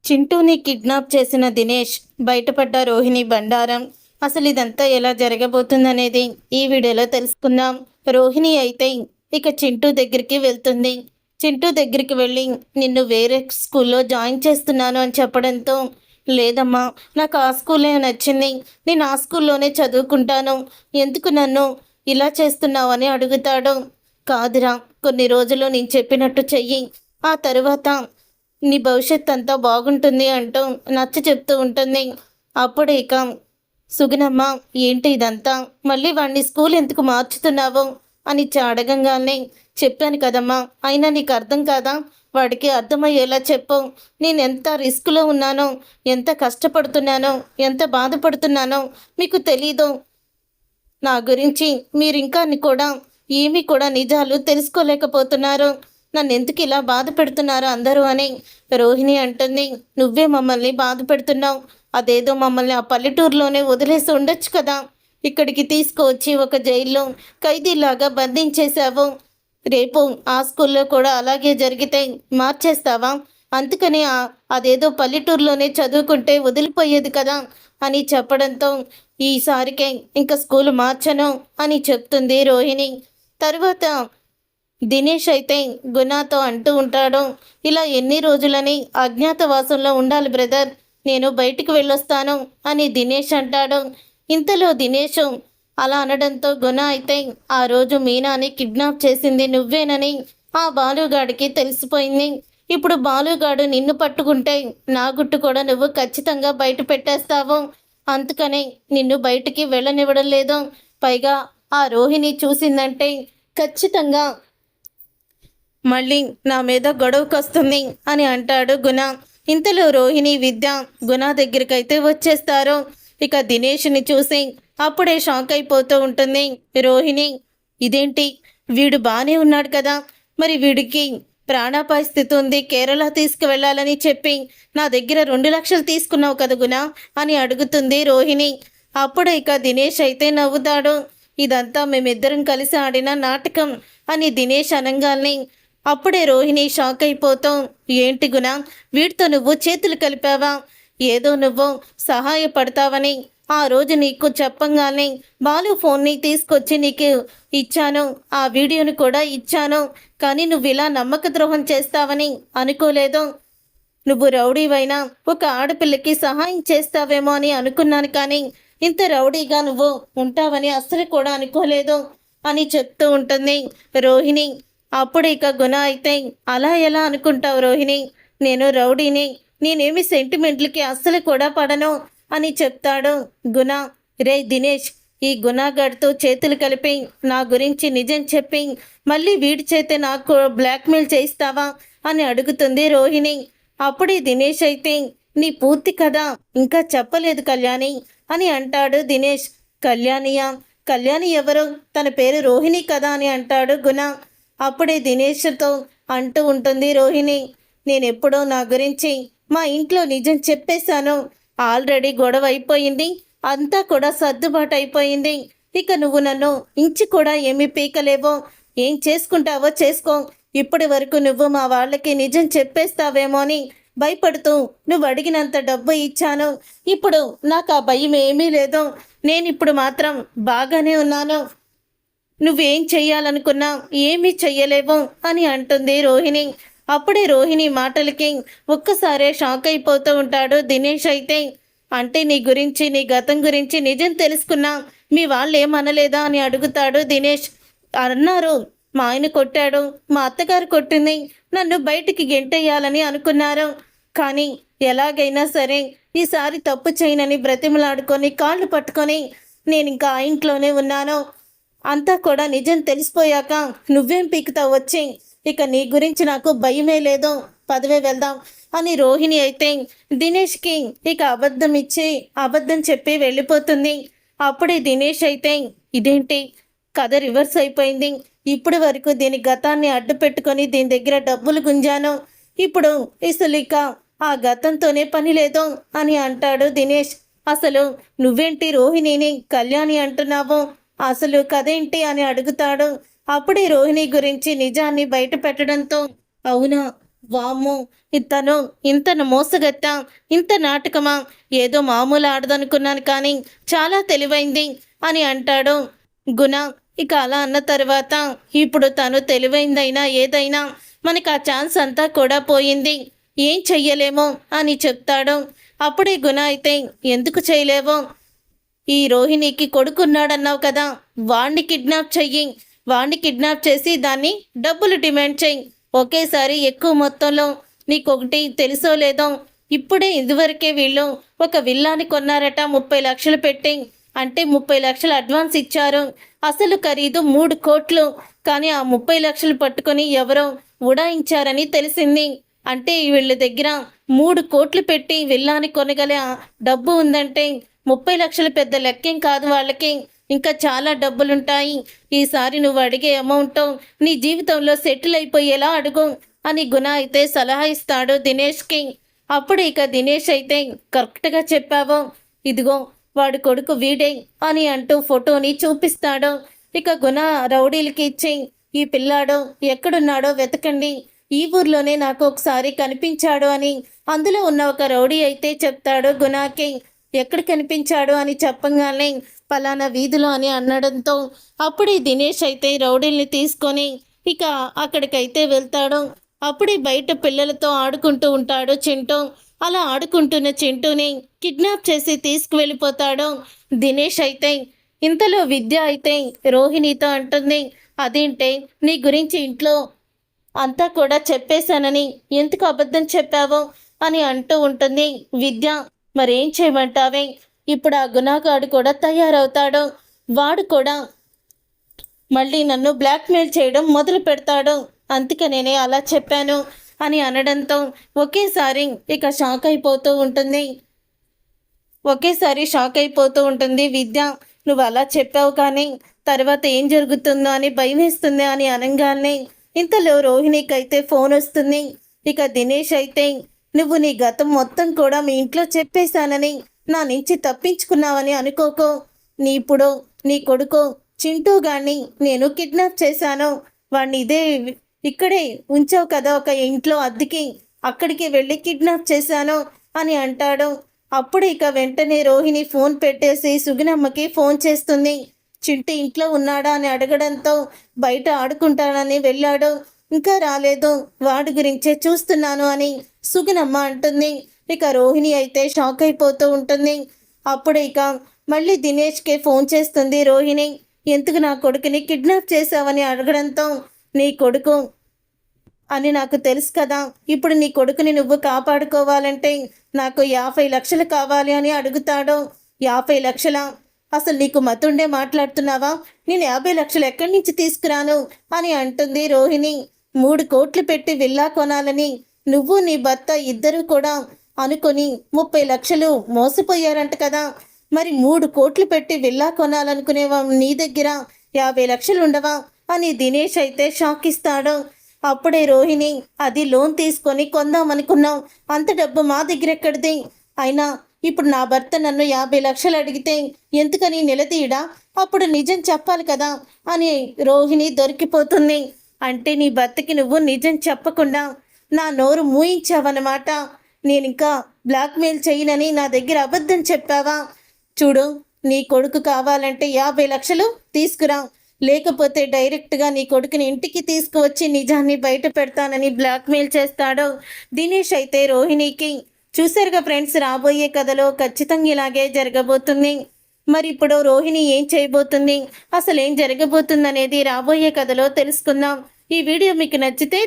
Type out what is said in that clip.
చింటూని kidnap చేసిన దినేష్, బయటపడ్డ రోహిణి బండారం. అసలు ఇదంతా ఎలా జరగబోతుందనేది ఈ వీడియోలో తెలుసుకుందాం. రోహిణి అయితే ఇక చింటూ దగ్గరికి వెళ్తుంది. చింటూ దగ్గరికి వెళ్ళి నిన్ను వేరే స్కూల్లో జాయిన్ చేస్తున్నాను అని చెప్పడంతో, లేదమ్మా, నాకు ఆ స్కూలే నచ్చింది, నేను ఆ స్కూల్లోనే చదువుకుంటాను, ఎందుకు నన్ను ఇలా చేస్తున్నావు అని అడుగుతాడు. కాదురా, కొన్ని రోజులు నేను చెప్పినట్టు చెయ్యి, ఆ తరువాత నీ భవిష్యత్ అంతా బాగుంటుంది అంటూ నచ్చ చెప్తూ ఉంటుంది. అప్పుడు ఇక సుగుణమ్మ, ఏంటి ఇదంతా, మళ్ళీ వాడిని స్కూల్ ఎందుకు మార్చుతున్నావు అని అడగంగానే, చెప్పాను కదమ్మా, అయినా నీకు అర్థం కాదా, వాడికి అర్థమయ్యేలా చెప్పు, నేను ఎంత రిస్క్లో ఉన్నానో, ఎంత కష్టపడుతున్నానో, ఎంత బాధపడుతున్నానో మీకు తెలీదు. నా గురించి మీరు ఇంకా కూడా ఏమీ కూడా నిజాలు తెలుసుకోలేకపోతున్నారు, నన్ను ఎందుకు ఇలా బాధ పెడుతున్నారు అందరూ అని రోహిణి అంటుంది. నువ్వే మమ్మల్ని బాధ పెడుతున్నావు, అదేదో మమ్మల్ని ఆ పల్లెటూరులోనే వదిలేసి ఉండొచ్చు కదా, ఇక్కడికి తీసుకువచ్చి ఒక జైల్లో ఖైదీలాగా బంధించేశావు, రేపు ఆ స్కూల్లో కూడా అలాగే జరిగితే మార్చేస్తావా, అందుకని అదేదో పల్లెటూరులోనే చదువుకుంటే వదిలిపోయేది కదా అని చెప్పడంతో, ఈసారికే ఇంకా స్కూల్ మార్చను అని చెప్తుంది రోహిణి. తర్వాత దినేష్ అయితే గుణాతో అంటూ ఉంటాడు, ఇలా ఎన్ని రోజులని అజ్ఞాతవాసంలో ఉండాలి బ్రదర్, నేను బయటికి వెళ్ళొస్తాను అని దినేష్ అంటాడు. ఇంతలో దినేష్ అలా అనడంతో గుణ అయితే, ఆ రోజు మీనాని కిడ్నాప్ చేసింది నువ్వేనని ఆ బాలుగాడికి తెలిసిపోయింది. ఇప్పుడు బాలుగాడు నిన్ను పట్టుకుంటే నా గుట్టు కూడా నువ్వు ఖచ్చితంగా బయట పెట్టేస్తావు, అందుకని నిన్ను బయటికి వెళ్ళనివ్వడం లేదు, పైగా ఆ రోహిణి చూసిందంటే ఖచ్చితంగా మళ్ళీ నా మీద గొడవకొస్తుంది అని అంటాడు గుణ. ఇంతలో రోహిణి, విద్య గుణ దగ్గరికైతే వచ్చేస్తారు. ఇక దినేష్ని చూసి అప్పుడే షాక్ అయిపోతూ ఉంటుంది రోహిణి. ఇదేంటి, వీడు బాగానే ఉన్నాడు కదా, మరి వీడికి ప్రాణాపాయ స్థితి ఉంది, కేరళ తీసుకువెళ్ళాలని చెప్పి నా దగ్గర 2 లక్షలు తీసుకున్నావు కదా గుణ అని అడుగుతుంది రోహిణి. అప్పుడు ఇక దినేష్ అయితే నవ్వుతాడు. ఇదంతా మేమిద్దరం కలిసి ఆడిన నాటకం అని దినేష్ అనగానే అప్పుడే రోహిణి షాక్ అయిపోతాం. ఏంటి గుణ, వీటితో నువ్వు చేతులు కలిపావా, ఏదో నువ్వు సహాయపడతావని ఆ రోజు నీకు చెప్పంగానే బాలు ఫోన్ని తీసుకొచ్చి నీకు ఇచ్చాను, ఆ వీడియోని కూడా ఇచ్చాను, కానీ నువ్వు ఇలా నమ్మక ద్రోహం చేస్తావని అనుకోలేదు, నువ్వు రౌడీవైనా ఒక ఆడపిల్లకి సహాయం చేస్తావేమో అని అనుకున్నాను, కానీ ఇంత రౌడీగా నువ్వు ఉంటావని అస్సలు కూడా అనుకోలేదు అని చెప్తూ ఉంటుంది రోహిణి. అప్పుడు ఇక గుణ అయితే, అలా ఎలా అనుకుంటావు రోహిణి, నేను రౌడీని, నేనేమి సెంటిమెంట్లకి అస్సలు కూడా పడను అని చెప్తాడు గుణ. రే దినేష్, ఈ గుణగాడితో చేతులు కలిపి నా గురించి నిజం చెప్పి మళ్ళీ వీడి చేతే నాకు బ్లాక్మెయిల్ చేయిస్తావా అని అడుగుతుంది రోహిణి. అప్పుడే దినేష్ అయితే, నీ పూర్తి కథ ఇంకా చెప్పలేదు కళ్యాణి అని అంటాడు దినేష్. కళ్యాణియా, కళ్యాణి ఎవరు, తన పేరు రోహిణి కదా అని అంటాడు గుణ. అప్పుడే దినేష్తో అంటూ ఉంటుంది రోహిణి, నేనెప్పుడో నా గురించి మా ఇంట్లో నిజం చెప్పేశాను, ఆల్రెడీ గొడవ అయిపోయింది, అంతా కూడా సర్దుబాటు అయిపోయింది, ఇక నువ్వు నన్ను ఇంచి కూడా ఏమీ పీకలేవో, ఏం చేసుకుంటావో చేసుకో, ఇప్పటి వరకు నువ్వు మా వాళ్ళకి నిజం చెప్పేస్తావేమో అని భయపడుతూ నువ్వు అడిగినంత డబ్బు ఇచ్చాను, ఇప్పుడు నాకు ఆ భయం ఏమీ లేదు, నేనిప్పుడు మాత్రం బాగానే ఉన్నాను, నువ్వేం చెయ్యాలనుకున్నా ఏమీ చెయ్యలేవు అని అంటుంది రోహిణి. అప్పుడే రోహిణి మాటలకి ఒక్కసారే షాక్ అయిపోతూ ఉంటాడు దినేష్ అయితే. అంటే నీ గురించి, నీ గతం గురించి నిజం తెలుసుకున్నా మీ వాళ్ళు ఏమనలేదా అని అడుగుతాడు దినేష్. అన్నారు, మా ఆయన కొట్టాడు, మా అత్తగారు కొట్టింది, నన్ను బయటికి గెంటేయాలని అనుకున్నారు, కానీ ఎలాగైనా సరే ఈసారి తప్పు చేయనని బ్రతిమలాడుకొని కాళ్ళు పట్టుకొని నేను ఇంకా ఆ ఇంట్లోనే ఉన్నాను, అంతా కూడా నిజం తెలిసిపోయాక నువ్వేం పీకుతావు వచ్చి, ఇక నీ గురించి నాకు భయమే లేదు, పదవే వెళ్దాం అని రోహిణి అయితే దినేష్కి ఇక అబద్ధం చెప్పి వెళ్ళిపోతుంది. అప్పుడే దినేష్ అయితే, ఇదేంటి కథ రివర్స్ అయిపోయింది, ఇప్పటి వరకు దీని గతాన్ని అడ్డు పెట్టుకొని దీని దగ్గర డబ్బులు గుంజాను, ఇప్పుడు అసలు ఇక ఆ గతంతోనే పని లేదు అని అంటాడు దినేష్. అసలు నువ్వేంటి రోహిణిని కళ్యాణి అంటున్నావు, అసలు కథేంటి అని అడుగుతాడు. అప్పుడే రోహిణి గురించి నిజాన్ని బయట పెట్టడంతో, అవునా, వామ్మో! ఇతను ఇంత మోసగత్తా, ఇంత నాటకమా? ఏదో మామూలు ఆడదనుకున్నాను కానీ చాలా తెలివైంది అని అంటాడు గుణ. ఇక అలా అన్న తర్వాత ఇప్పుడు తను తెలివైందైనా ఏదైనా మనకు ఆ ఛాన్స్ అంతా కూడా పోయింది. ఏం చెయ్యలేమో అని చెప్తాడు. అప్పుడే గుణ అయితే ఎందుకు చేయలేవో? ఈ రోహిణికి కొడుకున్నాడన్నావు కదా, వాణ్ణి కిడ్నాప్ చెయ్యి. వాణ్ణి కిడ్నాప్ చేసి దాన్ని డబ్బులు డిమాండ్ చెయ్యి. ఒకేసారి ఎక్కువ మొత్తంలో. నీకొకటి తెలుసో లేదో, ఇప్పుడే ఇదివరకే వీళ్ళు ఒక విల్లాని కొన్నారట 30 లక్షలు పెట్టి. అంటే 30 లక్షలు అడ్వాన్స్ ఇచ్చారు. అసలు ఖరీదు 3 కోట్లు. కానీ ఆ 30 లక్షలు పట్టుకొని ఎవరో ఉడాయించారని తెలిసింది. అంటే వీళ్ళ దగ్గర 3 కోట్లు పెట్టి విల్లాని కొనగల డబ్బు ఉందంటే 30 లక్షలు పెద్ద లెక్కేం కాదు వాళ్ళకి. ఇంకా చాలా డబ్బులుంటాయి. ఈసారి నువ్వు అడిగే అమౌంట్ నీ జీవితంలో సెటిల్ అయిపోయేలా అడుగు అని గుణ అయితే సలహా ఇస్తాడు దినేష్కి. అప్పుడు ఇక దినేష్ అయితే కరెక్ట్గా చెప్పావు, ఇదిగో వాడి కొడుకు వీడే అని అంటూ ఫోటోని చూపిస్తాడు. ఇక గుణ రౌడీలకి ఇచ్చి, ఈ పిల్లాడు ఎక్కడున్నాడో వెతకండి, ఈ ఊర్లోనే నాకు ఒకసారి కనిపించాడు అని అందులో ఉన్న ఒక రౌడీ అయితే చెప్తాడు గుణాకి. ఎక్కడ కనిపించాడు అని చెప్పగానే పలానా వీధిలో అని అనడంతో అప్పుడే దినేష్ అయితే రౌడీల్ని తీసుకొని ఇక అక్కడికైతే వెళ్తాడు. అప్పుడే బయట పిల్లలతో ఆడుకుంటూ ఉంటాడు చింటూ. అలా ఆడుకుంటున్న చింటూని కిడ్నాప్ చేసి తీసుకువెళ్ళిపోతాడు దినేష్ అయితే. ఇంతలో విద్య అయితే రోహిణితో అంటుంది, అదేంటే నీ గురించి ఇంట్లో అంతా కూడా చెప్పేశానని ఎందుకు అబద్ధం చెప్పావో అని అంటూ ఉంటుంది విద్య. మరేం చేయమంటావే? ఇప్పుడు ఆ గుణాగాడు కూడా తయారవుతాడు. వాడు కూడా మళ్ళీ నన్ను బ్లాక్మెయిల్ చేయడం మొదలు పెడతాడు. అందుకనే అలా చెప్పాను అని అనడంతో ఒకేసారి ఇక షాక్ అయిపోతూ ఉంటుంది విద్య. నువ్వు అలా చెప్పావు కానీ తర్వాత ఏం జరుగుతుందో అని భయం వేస్తుంది అని అనగానే ఇంతలో రోహిణికి అయితే ఫోన్ వస్తుంది. ఇక దినేష్ అయితే, నువ్వు నీ గతం మొత్తం కూడా మీ ఇంట్లో చెప్పేశానని నా నుంచి తప్పించుకున్నావని అనుకోకు. ఇప్పుడు నీ కొడుకు చింటూ గాన్ని నేను కిడ్నాప్ చేశాను. వాడిని ఇక్కడే ఉంచావు కదా ఒక ఇంట్లో అద్దెకి, అక్కడికి వెళ్ళి కిడ్నాప్ చేశాను అని అంటాడు. అప్పుడు ఇక వెంటనే రోహిణి ఫోన్ పెట్టేసి సుగుణమ్మకి ఫోన్ చేస్తుంది. చింటూ ఇంట్లో ఉన్నాడా అని అడగడంతో బయట ఆడుకుంటానని వెళ్ళాడు, ఇంకా రాలేదు, వాడి గురించే చూస్తున్నాను అని సుగుణమ్మ అంటుంది. ఇక రోహిణి అయితే షాక్ అయిపోతూ ఉంటుంది. అప్పుడు ఇక మళ్ళీ దినేష్కే ఫోన్ చేస్తుంది రోహిణి. ఎందుకు నా కొడుకుని కిడ్నాప్ చేశావని అడగడంతో, నీ కొడుకు అని నాకు తెలుసు కదా, ఇప్పుడు నీ కొడుకుని నువ్వు కాపాడుకోవాలంటే నాకు 50 లక్షలు కావాలి అని అడుగుతాడు. 50 లక్షల? అసలు నీకు మతుండే మాట్లాడుతున్నావా? నేను 50 లక్షలు ఎక్కడి నుంచి తీసుకురాను అని అంటుంది రోహిణి. 3 కోట్లు పెట్టి విల్లా కొనాలని నువ్వు నీ భర్త ఇద్దరు కూడా అనుకొని 30 లక్షలు మోసపోయారంట కదా. మరి 3 కోట్లు పెట్టి విల్లా కొనాలనుకునేవా నీ దగ్గర 50 లక్షలు ఉండవా అని దినేష్ అయితే షాక్ ఇస్తాడు. అప్పుడే రోహిణి, అది లోన్ తీసుకొని కొందామనుకున్నాం, అంత డబ్బు మా దగ్గర ఎక్కడిది? అయినా ఇప్పుడు నా భర్త నన్ను 50 లక్షలు అడిగితే ఎందుకని నిలదీయడా? అప్పుడు నిజం చెప్పాలి కదా అని రోహిణి దొరికిపోతుంది. అంటే నీ భర్తకి నువ్వు నిజం చెప్పకుండా నా నోరు మూయించావన్నమాట. నేనింకా బ్లాక్మెయిల్ చేయనని నా దగ్గర అబద్ధం చెప్పావా? చూడు, నీ కొడుకు కావాలంటే 50 లక్షలు తీసుకురా, లేకపోతే డైరెక్ట్గా నీ కొడుకుని ఇంటికి తీసుకువచ్చి నిజాన్ని బయట పెడతానని బ్లాక్మెయిల్ చేస్తాడు దినేష్ అయితే రోహిణికి. చూసారుగా ఫ్రెండ్స్, రాబోయే కథలో ఖచ్చితంగా ఇలాగే జరగబోతుంది. మరి ఇప్పుడు రోహిణి ఏం చేయబోతుంది, అసలు ఏం జరగబోతుంది అనేది రాబోయే కథలో తెలుసుకుందాం. ఈ వీడియో మీకు నచ్చితే